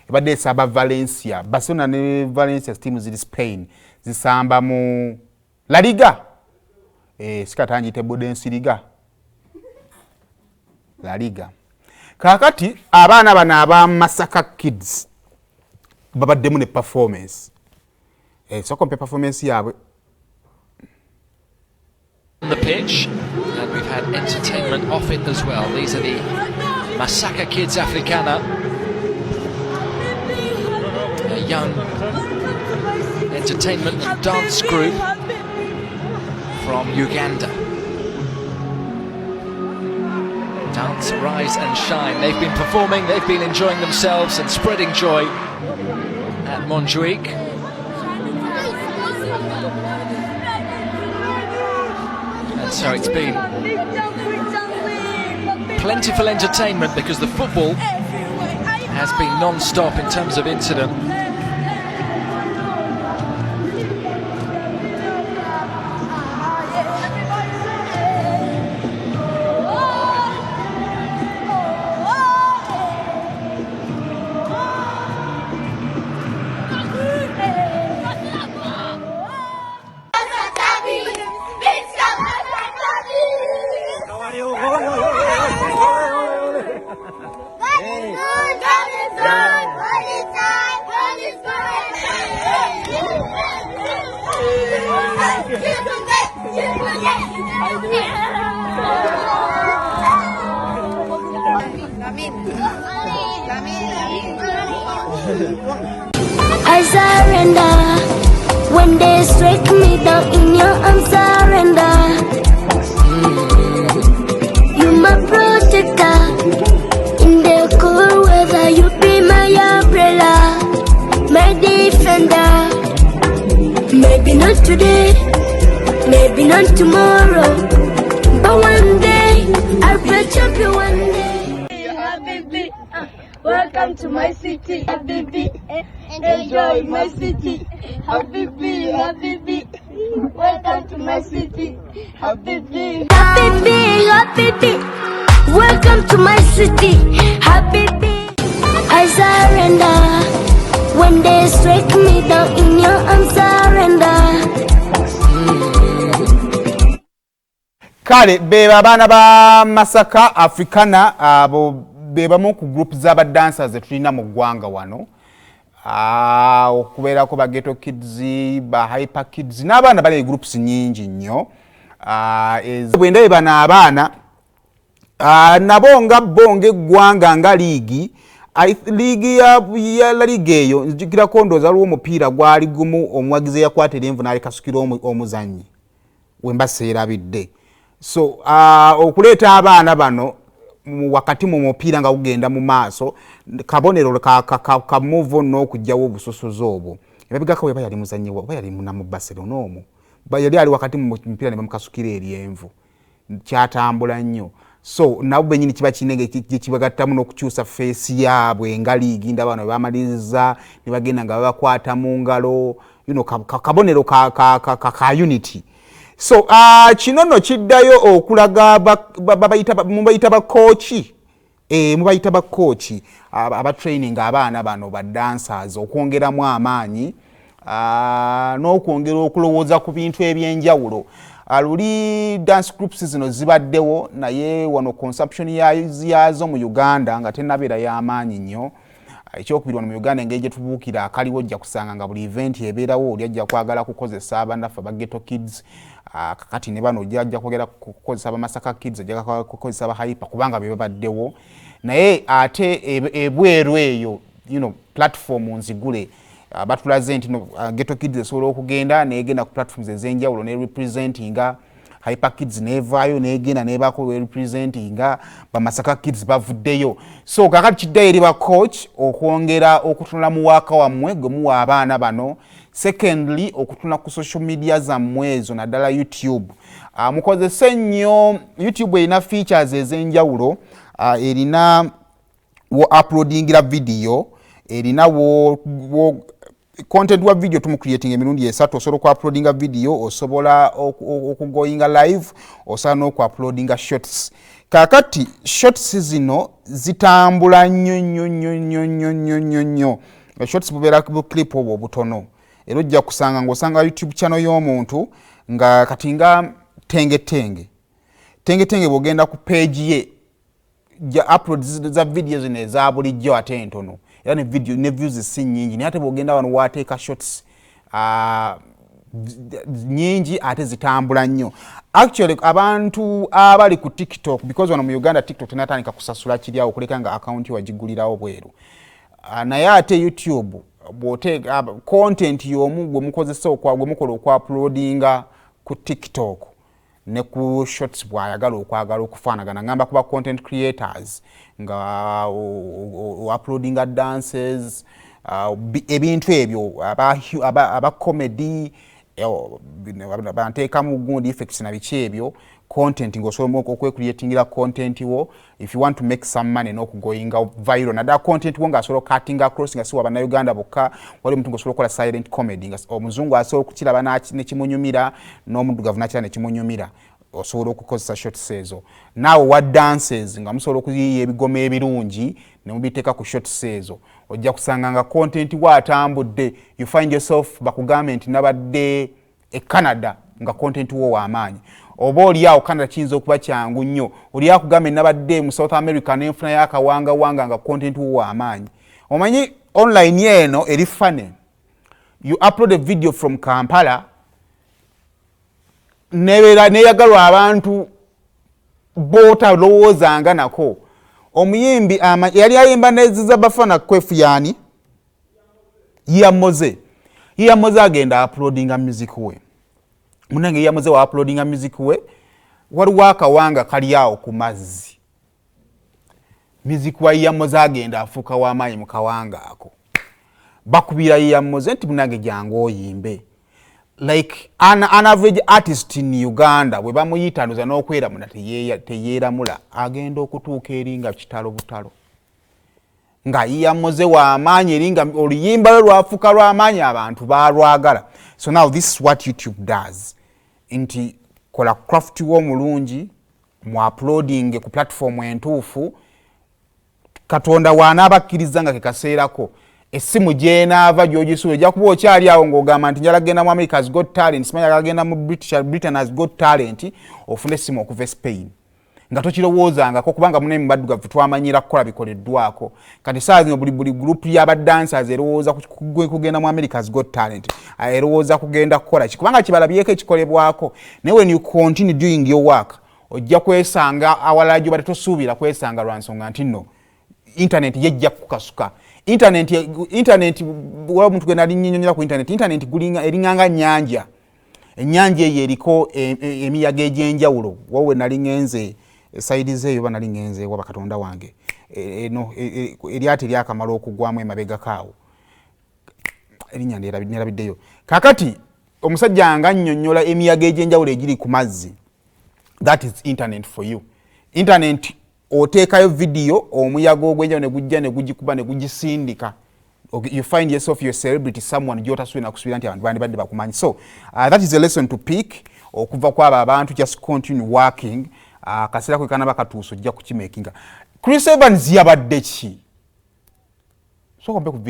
ebadde saba Valencia Barcelona ne Valencia teams zili Spain zisamba mu La Liga sikatanjite Bundesliga La Liga kakati abaana bana aba Masaka Kids babaddemu ne performance so kompe performance yaabwe on the pitch, and we've had entertainment off it as well. These are the Masaka Kids Africana, a young entertainment dance group from Uganda. Dance, rise and shine. They've been performing, they've been enjoying themselves and spreading joy at Montjuic. And so it's been plentiful entertainment because the football has been non-stop in terms of incident. I surrender when they strike me down in your arms. Surrender. You my protector in the cold weather. You be my umbrella, my defender. Maybe not today, maybe not tomorrow, but one day I'll be champion. One day. Habibi, welcome to my city. Habibi, enjoy my city. Habibi, Habibi, welcome to my city. Habibi, Habibi, Habibi, welcome to my city. Habibi, I surrender when they strike me down in your arms. Surrender. Kale beba abaana ba Masaka Africana abo beba mu ku group z'aba dancers tulina mu ggwanga wano okubeerako ba Ghetto Kids ba Hyper Kids n'abaana bali groups nyingi nnyo bwendabe bano abaana nabo nga bonge eggwanga nga liigi ya La Liga eyo nzijukirako ndooza waliwo omupiira gwali gumu omuwagizi yakwatira envu n'alekasukira omuzannyi wemba seerabidde. So okuleeta abaana bano wakati mu mupiira nga gugenda mu maaso kabonero ka move on n'okujjawo obusosozi obwo ebabigako weba yali muzannyi wa yali mu Barcelona omwo yali ali wakati mu mupiira ne bamukasukira eryenvu kyatambula nnyo. So nabo benyini kiba kinenge kibagattamu n'okukyusa face yaabwe nga liigi ndaba bano bamaliriza ne bagenda nga bakwata mu ngalo kabonero ka unity. So kinono kiddayo okulaga mubayita ba coach mubayita ba coach aba training abaana bano ba dancers okwongeramu amaanyi n'okwongera okulowooza ku bintu ebyenjawulo. Luli dance groups zino zibaddewo naye wano consumption yazo mu Uganda nga tenabeera y'amaanyi nnyo. Ekyokubiri wano mu Uganda engeri gye tubuukira akaliwo ojja kusanga nga buli event ebeerawo oli ajja kwagala kukozesa abannaffe ba Ghetto Kids kakati ne bano ojja kwogera kukozesa ba Masaka Kids ojja kukozesa ba Hyper kubanga be babaddewo naye ate ebweru eyo platform nzigule batulaze nti Ghetto Kids esobola okugenda negenda ku platforms ez'enjawulo ne representinga Hyper Kids nevaayo negenda nebako representinga ba Masaka Kids bavuddeyo. So kakati kiddayo eri ba coach okwongera okutunula mu waaka wammwe gwe muwa abaana bano. Secondly okutuna ku social media zammwe ezo naddala YouTube. Mukozese nnyo YouTube erina features ez'enjawulo erina wo uploadingira video erina wo content wa video tumu creating emirundi esatu osobola ku uploadinga video osobola okugoyinga live osana ku uploadinga shorts kakati shots zino zitambula nnyo shots bubeera ku clip obwo obutono era ojja kusanga ng'osanga YouTube channel y'omuntu nga kati nga tenge bw'ogenda ku page ye ja upload za videos zino eza bulijjo ate entono era ne views si nnyingi naye ate bw'ogenda wano waateeka shots nyingi ate zitambula nnyo. Actually abantu abali ku TikTok, because wano mu Uganda TikTok tenatandika kusasula kiryawo kuleka nga account wagigulirawo bweru, naye ate YouTube bw'oteeka content y'omu gwe mukozesa gwe mukola okwa-uploadinga ku TikTok ne ku shots bw'ayagala okufaanagana. Ngamba kuba content creators nga uploadinga dances, ebintu ebyo aba comedy banteekamu gundi effects na biki ebyo content ng'osobola okwecreatingira content wo if you want to make some money n'okugoyinga viral naddala content wo ng'asobola cutting across nga si wa bannayuganda bokka, wali omuntu ng'osobola okukola silent comedy nga omuzungu asobola okukiraba nekimunyumira n'omuddugavu nakira nekimunyumira, osobola okukozesa shots ezo. Naawe wa dances nga musobola okuyiiya ebigoma ebirungi ne mubiteeka ku shots ezo, ojja kusanga nga content waatambudde, you find yourself bakugambe nti nabadde Canada nga content wo w'amaanyi, oba oliawo Canada kiyinza okuba kyangu nnyo, oli akugambe nabadde mu South America n'enfuna y'akawangawanga nga content wo w'amaanyi. Omanyi online eno eri funny, you upload a video from Kampala neyagalwa abantu bootalowoozanga nako. Omuyimbi yali ayimba neziza bafana kwefu yani Yamoze agenda uploadinga music we. Munange Yamoze wa uploadinga music we, waliwo akawanga kali awo ku mazzi. Music wa Yamoze agenda afuuka w'amaanyi mu kawanga ako. Bakubira Yamoze nti munange jangu oyimbe. Like an average artist in Uganda bwe bamuyita ndoza n'okwera muna teyeeramula agenda okutuuka eringa kitalo butalo nga Yamoze w'amaanyi eringa oluyimba lwe lwafuuka lw'amaanyi abantu balwagala. So now this is what YouTube does, nti kola craft wo mulungi mu uploading ku platform entuufu, Katonda w'anaabakkiriza nga kekaseerako essimu gyenaava gy'ogisuula ejja kuba okyali awo ng'ogamba nti njala genda mu America's Got Talent, simanya agenda mu Britain has Got Talent, ofune essimu okuva Spain nga tokirowoozangako kubanga mune mu baddugavu twamanyira kukola bikoleddwako. Kati saa zino buli group y'abadancers erowooza kugenda mu America's Got Talent, erowooza kugenda kukola kubanga kibalabyeko ekikolebwako. Naye when you continue doing your work ojja kwesanga awalala gyoba tetosuubira kwesanga lwa nsonga nti nno internet yejja kukasuka. Internet wala omuntu gwe nali nnyonnyola ku internet eringanga nnyanja. Ennyanja eyo eriko emiyaga egy'enjawulo. Wowe nali ngenze side zeeyo oba nali ngenze wa Katonda wange eno eryato eryakamala okugwamu emabega kaawo erinnya nerabiddeyo. Kakati omusajja nga nnyonnyola emiyaga egy'enjawulo egiri ku mazzi. That is internet for you. Internet oteekayo video omuyaga ogw'enjawulo ne gujja ne gugikuba ne gugisindika. You find yourself your celebrity, someone gy'otasuubira nakusuubira nti abantu bandibadde bakumanyi. So that is a lesson to pick okuva kwabo abantu. Just continue working. Kaseera kwe kanaba katuuso ojja kukimakinga. Chris Evans yabadde ki? So kombe ku video.